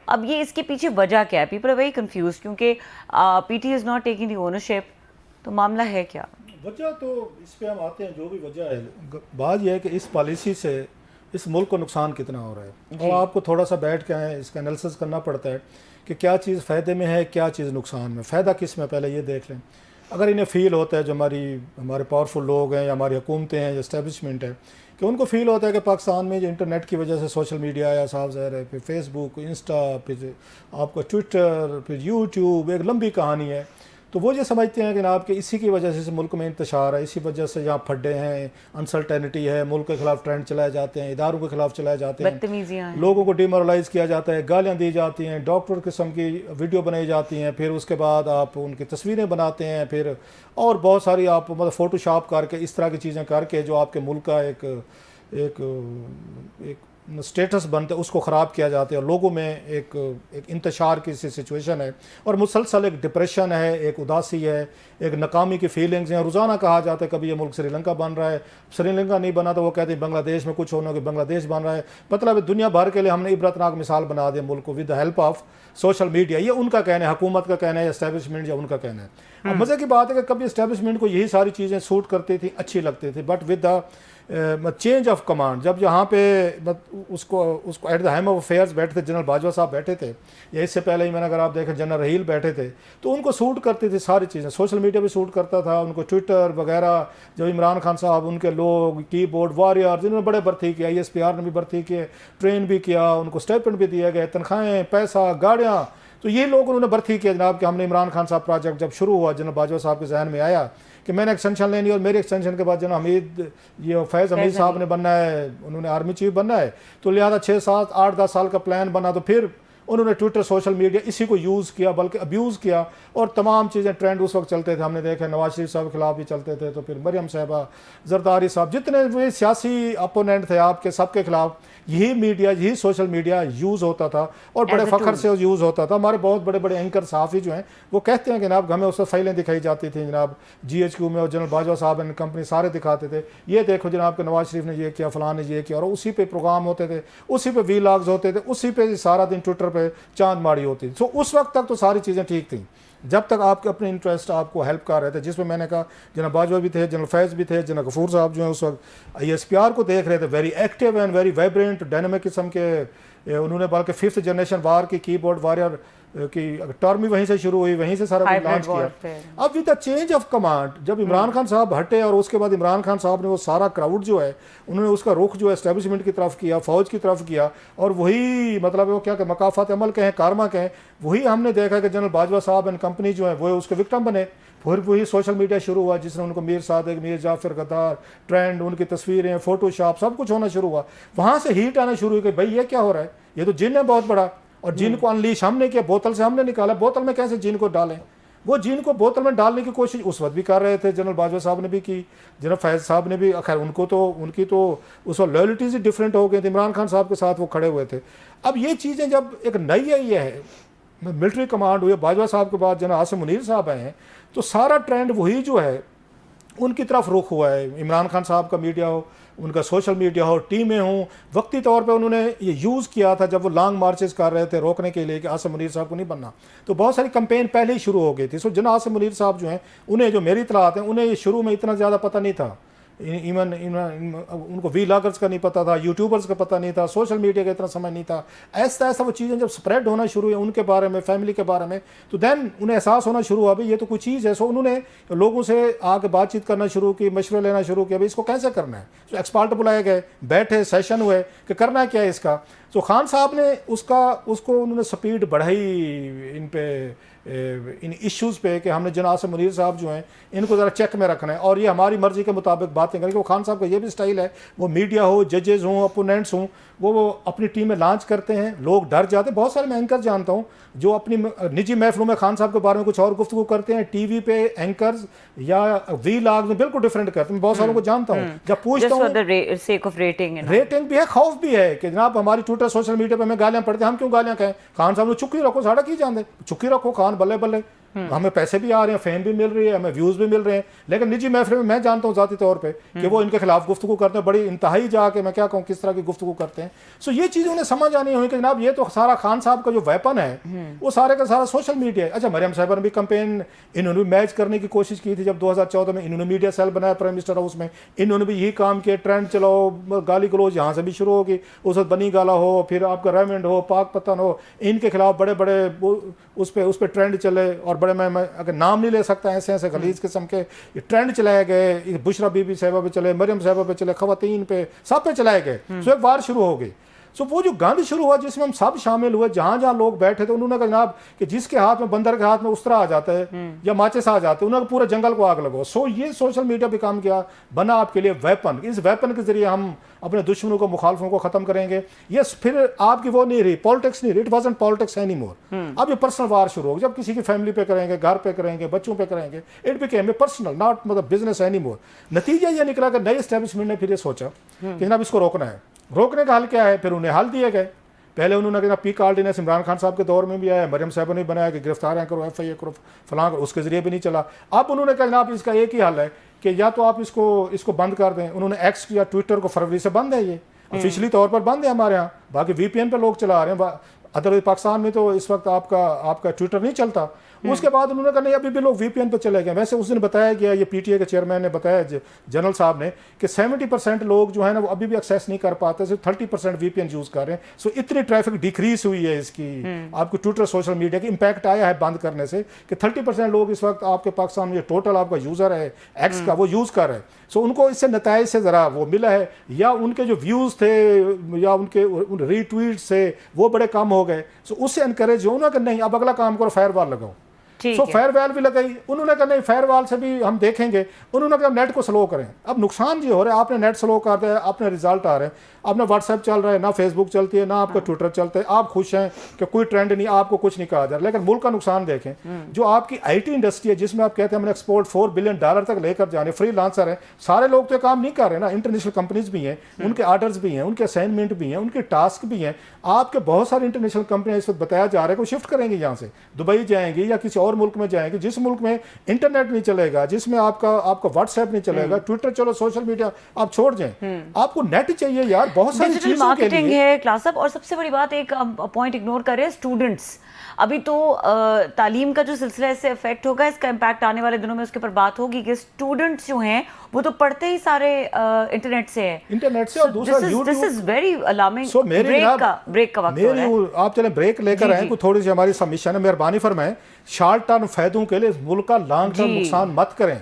अब ये इसके पीछे वजह क्या है? पीपल आर वेरी कंफ्यूज, क्योंकि PT is not taking the ownership, तो मामला है क्या? वजह तो इस पे हम आते हैं, जो भी वजह है, बात यह है कि इस पॉलिसी से इस मुल्क को नुकसान कितना हो रहा है, और आपको थोड़ा सा बैठ के इसका एनालिसिस करना पड़ता है कि क्या चीज़ फ़ायदे में है, क्या चीज़ नुकसान में। फ़ायदा किस में, पहले ये देख लें। अगर इन्हें फ़ील होता है, जो हमारे पावरफुल लोग हैं या हमारी हुकूमतें हैं या इस्टेब्लिशमेंट है, कि उनको फ़ील होता है कि पाकिस्तान में जो इंटरनेट की वजह से सोशल मीडिया या साफ ज़ाहिर है, फिर फेसबुक, इंस्टा, फिर आपका ट्विटर, फिर यूट्यूब, एक लंबी कहानी है, तो वो ये समझते हैं कि जनाब कि इसी की वजह से मुल्क में इंतशार है, इसी वजह से यहाँ फड्डे हैं, अनसर्टेनिटी है, मुल्क के खिलाफ ट्रेंड चलाए जाते हैं, इदारों के खिलाफ चलाए जाते हैं, बदतमीजियां हैं। लोगों को डिमोरलाइज किया जाता है, गालियाँ दी जाती हैं, डॉक्टर किस्म की वीडियो बनाई जाती हैं, फिर उसके बाद आप उनकी तस्वीरें बनाते हैं, फिर और बहुत सारी आप मतलब फ़ोटोशॉप करके इस तरह की चीज़ें करके जो आपके मुल्क का एक एक एक स्टेटस बनते उसको ख़राब किया जाता है और लोगों में एक इंतशार की सी सिचुएशन है और मुसलसल एक डिप्रेशन है, एक उदासी है, एक नाकामी की फीलिंग्स हैं। रोज़ाना कहा जाता है कभी ये मुल्क श्रीलंका बन रहा है, श्रीलंका नहीं बना तो वो कहते हैं बांग्लादेश में कुछ होना कि बांग्लादेश बन रहा है। मतलब दुनिया भर के लिए हमने इबरतनाक मिसाल बना दिया मुल्क को with the help of social media. ये उनका कहना है, हुकूमत का कहना है, एस्टेब्लिशमेंट या उनका कहना है। अब मज़े की बात है कि कभी एस्टेब्लिशमेंट को यही सारी चीज़ें सूट करती थी, अच्छी लगती थी, but with the change of command, जब यहाँ पे उसको at the helm of affairs बैठे थे, जनरल बाजवा साहब बैठे थे, या इससे पहले ही मैंने अगर आप देखें जनरल रहील बैठे थे, तो उनको सूट करती थी सारी चीज़ें। सोशल मीडिया भी सूट करता था उनको, ट्विटर वगैरह। जब इमरान खान साहब, उनके लोग, कीबोर्ड वॉरियर जिन्होंने बड़े भर्ती किया, ISPR ने भी भर्ती किए, ट्रेन भी किया, उनको स्टाइपेंड भी दिए गए, तनख्वाहें, पैसा, गाड़ियाँ, तो ये लोग उन्होंने भर्ती किया जनाब कि हमने इमरान खान साहब प्रोजेक्ट जब शुरू हुआ, जनरल बाजवा साहब के जहन में आया कि मैंने एक्सटेंशन लेनी है और मेरी एक्सटेंशन के बाद जनरल हमीद ये फैज़ हमीद साहब ने बनना है, उन्होंने आर्मी चीफ बनना है, तो लिहाजा 6, 7, 8, 10 साल का प्लान बना। तो फिर उन्होंने ट्विटर, सोशल मीडिया इसी को यूज़ किया, बल्कि अब्यूज़ किया, और तमाम चीज़ें ट्रेंड उस वक्त चलते थे। हमने देखे नवाज शरीफ साहब के खिलाफ भी चलते थे, तो फिर मरियम साहबा, जरदारी साहब, जितने भी सियासी अपोनेंट थे आपके, सबके खिलाफ यही मीडिया, यही सोशल मीडिया यूज़ होता था और बड़े फ़ख्र से यूज़ होता था। हमारे बहुत बड़े बड़े एंकर सहाफ़ी जो हैं वो कहते हैं कि जनाब हमें उस वक्त फाइलें दिखाई जाती थी जनाब GHQ में, और जनरल बाजवा साहब एंड कंपनी सारे दिखाते थे, ये देखो जनाब कि नवाज शरीफ ने ये किया, फ़लाँ ने ये किया, और उसी पे प्रोग्राम होते थे, उसी पे वीलॉग्स होते थे, उसी पे सारा दिन ट्विटर पे चांद माड़ी होती थी। तो उस वक्त तक तो सारी चीज़ें ठीक थी, जब तक आपके अपने इंटरेस्ट आपको हेल्प कर रहे थे, जिसमें मैंने कहा जनरल बाजवा भी थे, जनरल फैज़ भी थे, जनरल गफूर साहब जो हैं उस वक्त ISPR को देख रहे थे, very active and very vibrant dynamic किस्म के। उन्होंने बल्कि 5th जनरेशन वार की कीबोर्ड वॉरियर की टर्म ही वहीं से शुरू हुई, वहीं से सारा कुछ लॉन्च किया। अब with the change of command, जब इमरान खान साहब हटे और उसके बाद इमरान खान साहब ने वो सारा क्राउड जो है उन्होंने उसका रुख जो है एस्टेब्लिशमेंट की तरफ किया, फ़ौज की तरफ किया, और वही मतलब वो क्या मकाफात अमल कहें, कारमा कहें, वही हमने देखा कि जनरल बाजवा साहब एंड कंपनी जो है वो उसके विक्टिम बने। फिर वही सोशल मीडिया शुरू हुआ जिसने उनको मीर सादिक, मीर जाफर गद्दार, ट्रेंड, उनकी तस्वीरें, फोटोशॉप, सब कुछ होना शुरू हुआ। वहाँ से हीट आना शुरू हुई कि भाई ये क्या हो रहा है, ये तो जिन है बहुत बड़ा, और जिन को अनलीश हमने किया, बोतल से हमने निकाला, बोतल में कैसे जिन को डालें। वो जिन को बोतल में डालने की कोशिश उस वक्त भी कर रहे थे, जनरल बाजवा साहब ने भी की, जनरल फैज़ साहब ने भी, खैर उनकी तो उस वक्त लॉयल्टीज ही डिफरेंट हो गई थी, इमरान खान साहब के साथ वो खड़े हुए थे। अब ये चीज़ें जब एक नई आई है, मिलिट्री कमांड हुई, बाजवा साहब के बाद जनरल आसिम मुनीर साहब आए हैं, तो सारा ट्रेंड वही जो है उनकी तरफ रुख हुआ है। इमरान खान साहब का मीडिया हो, उनका सोशल मीडिया हो, टीमें हों, वक्ती तौर पे उन्होंने ये यूज़ किया था जब वो लॉन्ग मार्चेस कर रहे थे रोकने के लिए कि आसिम मुनीर साहब को नहीं बनना, तो बहुत सारी कंपेन पहले ही शुरू हो गई थी। सो जनरल आसिम मुनीर साहब जो हैं, उन्हें जो मेरी इतलात हैं, उन्हें शुरू में इतना ज़्यादा पता नहीं था, इवन उनको वीलॉगर्स का नहीं पता था, यूट्यूबर्स का पता नहीं था, सोशल मीडिया का इतना समय नहीं था। ऐसा ऐसा वो चीज़ें जब स्प्रेड होना शुरू हुई उनके बारे में, फैमिली के बारे में, तो देन उन्हें एहसास होना शुरू हुआ भाई ये तो कोई चीज़ है। सो उन्होंने लोगों से आके बातचीत करना शुरू की, मशवरे लेना शुरू किया, भाई इसको कैसे करना है। तो एक्सपर्ट बुलाए गए, बैठे, सेशन हुए कि करना क्या है इसका। तो खान साहब ने उसको उन्होंने स्पीड बढ़ाई इन इश्यूज़ पे कि हमने जनाब आसिम मुनीर साहब जो हैं इनको ज़रा चेक में रखना है और ये हमारी मर्ज़ी के मुताबिक बातें करेंगे। वो खान साहब का ये भी स्टाइल है, वो मीडिया हो, जजेज़ हों, अपोनेंट्स हों, वो अपनी टीम में लॉन्च करते हैं, लोग डर जाते हैं। बहुत सारे मैं एंकर जानता हूँ जो अपनी निजी महफिलों में खान साहब के बारे में कुछ और गुफ्तगू करते हैं, टीवी पे एंकर्स या वीलॉग में बिल्कुल डिफरेंट करते हैं। बहुत सारों को जानता हूँ, जब पूछता हूँ रेटिंग भी है, खौफ भी है कि जनाब हमारी ट्विटर, सोशल मीडिया पे हमें गालियाँ पड़ती हैं, हम क्यों गालियाँ कहें। खान साहब ने चुक्की रखो, साढ़ा की जानते, चुक्की रखो खान, बल्ले बल्ले, हमें पैसे भी आ रहे हैं, फेम भी मिल रही है, हमें व्यूज़ भी मिल रहे हैं, लेकिन निजी महफिल में मैं जानता हूँ ज़ाती तौर पे कि वो इनके खिलाफ गुफ्तगू करते हैं, बड़ी इंतहाई जाके मैं क्या कहूँ किस तरह की गुफ्तगू करते हैं। सो ये चीज़ें उन्हें समझ आनी हुई कि जनाब ये तो सारा खान साहब का जो वेपन है वो सारे का सारा सोशल मीडिया है। अच्छा, मरियम साहिबा ने भी कंपेन इन्होंने भी मैच करने की कोशिश की थी जब 2014 में इन्होंने मीडिया सेल बनाया प्राइम मिनिस्टर हाउस में, इन्होंने भी यही काम किया, ट्रेंड चलाओ, गाली गलोज यहाँ से भी शुरू होगी, उस वक्त बनी गाला हो, फिर आपका रेमंड हो, पाक पतन हो, इनके खिलाफ बड़े बड़े उस पर ट्रेंड चले, और बड़े मैं अगर नाम नहीं ले सकता, ऐसे ऐसे गलीज किस्म के ट्रेंड चलाए गए, बुशरा बीबी साहिबा पे चले, मरियम साहिबा पे चले, खवातीन पे, सब पे चलाए गए। सो एक वार शुरू हो गई। सो वो जो गंद शुरू हुआ जिसमें हम सब शामिल हुए, जहां जहां लोग बैठे थे, उन्होंने कहा जनाब कि जिसके हाथ में, बंदर के हाथ में उस्तरा आ जाता है या माचिस आ जाते हैं, उन्होंने पूरे जंगल को आग लगाओ। सो ये सोशल मीडिया भी काम किया, बना आपके लिए वेपन। इस वेपन के जरिए हम अपने दुश्मनों को, मुखालफों को खत्म करेंगे। ये फिर आपकी वो नहीं रही, पॉलिटिक्स नहीं रही, it wasn't politics any more. अब ये पर्सनल वार शुरू होगी, जब किसी की फैमिली पे करेंगे, घर पे करेंगे, बच्चों पे करेंगे, it became a personal, not मतलब बिजनेस एनी मोर। नतीजा ये निकला कि नई एस्टेब्लिशमेंट ने फिर ये सोचा कि जनाब इसको रोकना है। रोकने का हल क्या है? फिर उन्हें हल दिए गए। पहले उन्होंने कहा पीक ऑर्डिनेंस इमरान खान साहब के दौर में भी आया, मरियम साहब ने बनाया कि गिरफ्तार करो, FIA करो, फलां करो, उसके जरिए भी नहीं चला। अब उन्होंने कहा जनाब इसका एक ही हल है कि या तो आप इसको बंद कर दें। उन्होंने एक्स या ट्विटर को फरवरी से बंद है, ये ऑफिशियली तौर पर बंद है हमारे यहाँ, बाकी VPN पे लोग चला रहे हैं। अदरवाइज पाकिस्तान में तो इस वक्त आपका ट्विटर नहीं चलता। उसके बाद उन्होंने कहा नहीं अभी भी लोग VPN पे चले गए। वैसे उस दिन बताया गया, ये PTA के चेयरमैन ने बताया, जनरल साहब ने, कि 70% लोग जो है ना वो अभी भी एक्सेस नहीं कर पाते, सिर्फ 30% VPN यूज कर रहे हैं। सो इतनी ट्रैफिक डिक्रीज हुई है इसकी, आपको ट्विटर सोशल मीडिया की इम्पैक्ट आया है बंद करने से, कि 30% लोग इस वक्त आपके पाकिस्तान में टोटल आपका यूजर है एक्स का, वो यूज कर रहे हैं। सो उनको इससे नताइज से ज़रा वो मिला है, या उनके जो व्यूज़ थे या उनके रीट्वीट से वो बड़े कम हो गए। सो उससे इनकरेज हो ना कि नहीं अब अगला काम करो, फायरवॉल लगाओ। सो फायरवॉल भी लगाई। उन्होंने कहा नहीं फायरवॉल से भी हम देखेंगे। उन्होंने कहा नेट को स्लो करें। अब नुकसान ये हो रहा है, आपने नेट स्लो कर दिया, अपने रिजल्ट आ रहे हैं, अपना व्हाट्सएप चल रहा है, ना फेसबुक चलती है, ना आपका ट्विटर चलता है, आप खुश हैं कि कोई ट्रेंड नहीं, आपको कुछ नहीं कहा जा रहा। लेकिन मुल्क का नुकसान देखें, जो आपकी IT इंडस्ट्री है जिसमें आप कहते हैं हमने एक्सपोर्ट $4 बिलियन तक लेकर जाने, फ्री लांसर है, सारे लोग तो काम नहीं कर रहे ना, इंटरनेशनल कंपनीज भी हैं, उनके ऑर्डर्स भी हैं, उनके असाइनमेंट भी हैं, उनके टास्क भी हैं। आपके बहुत सारी इंटरनेशनल कंपनियां इस वक्त बताया जा रहा है कि वो शिफ्ट करेंगे यहाँ से, दुबई जाएंगी या किसी और मुल्क में जाएंगे जिस मुल्क में इंटरनेट नहीं चलेगा, जिसमें आपका व्हाट्सएप नहीं चलेगा, ट्विटर चलो, सोशल मीडिया आप छोड़ जाएं, आपको नेट चाहिए यार बहुत सारी डिजिटल चीजों के मार्केटिंग लिए। है क्लास अप। और सबसे बड़ी बात, एक पॉइंट इग्नोर कर रहे हैं, स्टूडेंट्स। अभी तो तालीम का जो सिलसिला है इससे इफेक्ट होगा, इसका इम्पैक्ट आने वाले दिनों में उसके ऊपर बात होगी कि स्टूडेंट्स जो हैं वो तो पढ़ते ही सारे इंटरनेट से है, इंटरनेट से। और दूसरा this is very alarming. So break का वक्त हो रहा है। आप चले ब्रेक लेकर आए, कोई थोड़ी सी हमारी सबमिशन है, मेहरबानी फरमाएं, शॉर्ट टर्म फायदों के लिए मुल्क का लॉन्ग टर्म नुकसान मत करें।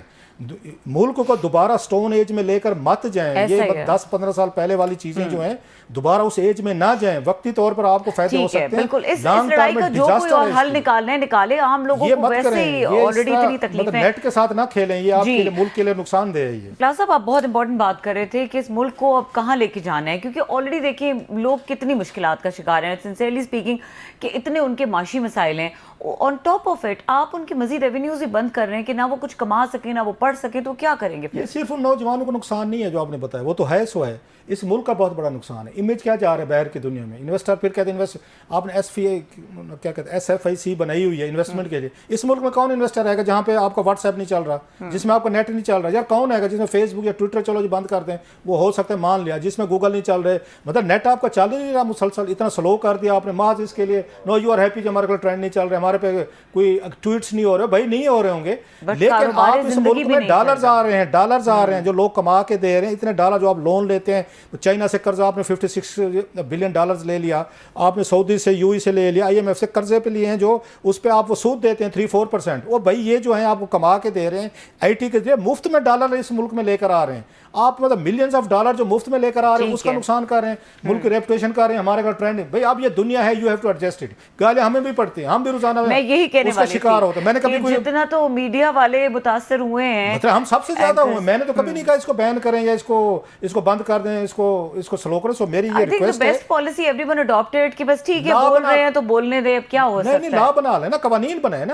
मुल्क को दोबारा स्टोन एज में लेकर मत जाएं। ये 10-15 साल पहले वाली चीजें जो हैं दोबारा उस एज में ना जाएं। वक्ती तौर पर आपको फायदे हो सकते हैं, बिल्कुल। इस लड़ाई का जो कोई और हल निकाले, आम लोगों को वैसे ही ऑलरेडी इतनी तकलीफ है। नेट के साथ ना खेलें, ये आपके लिए, मुल्क के लिए नुकसानदेह है ये। क्लास साहब, आप बहुत इंपॉर्टेंट बात कर रहे थे कि इस मुल्क को अब कहाँ लेके जाना है, क्योंकि ऑलरेडी देखिए लोग कितनी मुश्किलात का शिकार हैं, सिंसियरली स्पीकिंग, कि इतने उनके माशी मसाइल हैं। ऑन टॉप ऑफ इट आप उनकी मजीद रेवेन्यूज ही बंद कर रहे हैं कि ना वो कुछ कमा सके, ना वो पढ़ सके, तो क्या करेंगे फिर? ये सिर्फ उन नौजवानों को नुकसान नहीं है जो आपने बताया, वो तो है सो है, इस मुल्क का बहुत बड़ा नुकसान है। इमेज क्या जा रहा है बाहर की दुनिया में, इन्वेस्टर फिर कहते हैं आपने क्या कहते हैं SFIC बनाई हुई है इन्वेस्टमेंट के लिए। इस मुल्क में कौन इन्वेस्टर आएगा जहाँ पे आपका व्हाट्सएप नहीं चल रहा, जिसमें आपका नेट नहीं चल रहा? यार कौन आएगा जिसमें फेसबुक या ट्विटर चलो जो बंद कर दें, वो हो सकता है मान लिया, जिसमें गूगल नहीं चल रहे, मतलब नेट आपका चल ही नहीं रहा, मुसलसल इतना स्लो कर दिया आपने माज इसके लिए। नो यू आर हैप्पी कि हमारे ट्रेंड नहीं चल रहे, हमारे पे कोई ट्वीट्स नहीं हो रहे, भाई नहीं हो रहे होंगे, लेकिन आप इस मुल्क में डॉलर्स आ रहे हैं, जो लोग कमा के दे रहे हैं, इतने डॉलर जो आप लोन लेते हैं, चाइना से कर्जा आपने $56 बिलियन ले लिया, आपने सऊदी से UAE से ले लिया, IMF से कर्जे पे लिए हैं, जो उस पर आप वो सूद देते हैं 3-4%, वो भाई ये जो है आपको कमा के दे रहे हैं, IT के जरिए मुफ्त में डॉलर इस मुल्क में लेकर आ रहे हैं आप, मतलब मिलियंस ऑफ डॉलर जो मुफ्त में लेकर आ रहे हैं उसका नुकसान कर रहे हैं, मुल्क की रेपुटेशन कर रहे हैं, हमारे का ट्रेंड। भाई अब ये दुनिया है, you have to adjust it. गालियां हमें भी पड़ती हैं, हम भी रोजाना मैं यही कहने वाली शिकार होते हैं। मैंने कभी कोई जितना तो मीडिया वाले मुतासर हुए हैं, मतलब हम सबसे ज्यादा हुए, मैंने तो कभी नहीं कहा इसको बैन करें या इसको बंद कर दें, इसको स्लो करें। सो मेरी ये रिक्वेस्ट है, बेस्ट पॉलिसी एवरीवन अडॉप्टेड कि बस ठीक है बोल रहे हैं तो बोलने दे, अब क्या हो सकता है। नहीं लॉ बना लेना, कवानीन बनाए ना,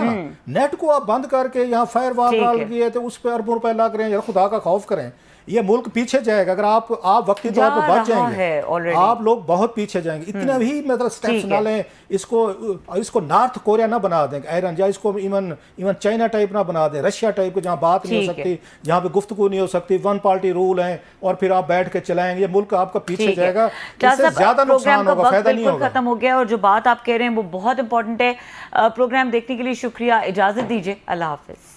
नेट को आप बंद करके यहाँ फायरवॉल डाल दिए तो उस पर अरबों रुपए लग रहे हैं, खुदा का खौफ करें। ये मुल्क पीछे जाएगा अगर आप वक्ती तौर पर बच जाएंगे, आप लोग बहुत पीछे जाएंगे। इतना भी मतलब स्टेप्स ना लें, इसको नॉर्थ कोरिया ना बना दें ईरान, या इसको इवन चाइना टाइप ना बना दें, रशिया टाइप को, जहाँ बात नहीं हो सकती, जहाँ पे गुफ्तगू नहीं हो सकती, 1 पार्टी रूल है और फिर आप बैठ के चलाएंगे, ये मुल्क आपका पीछे जाएगा, इससे ज्यादा नुकसान होगा, फायदा नहीं होगा। खत्म हो गया और जो बात आप कह रहे हैं वो बहुत इंपॉर्टेंट है। प्रोग्राम देखने के लिए शुक्रिया, इजाजत दीजिए, अल्लाह हाफिज।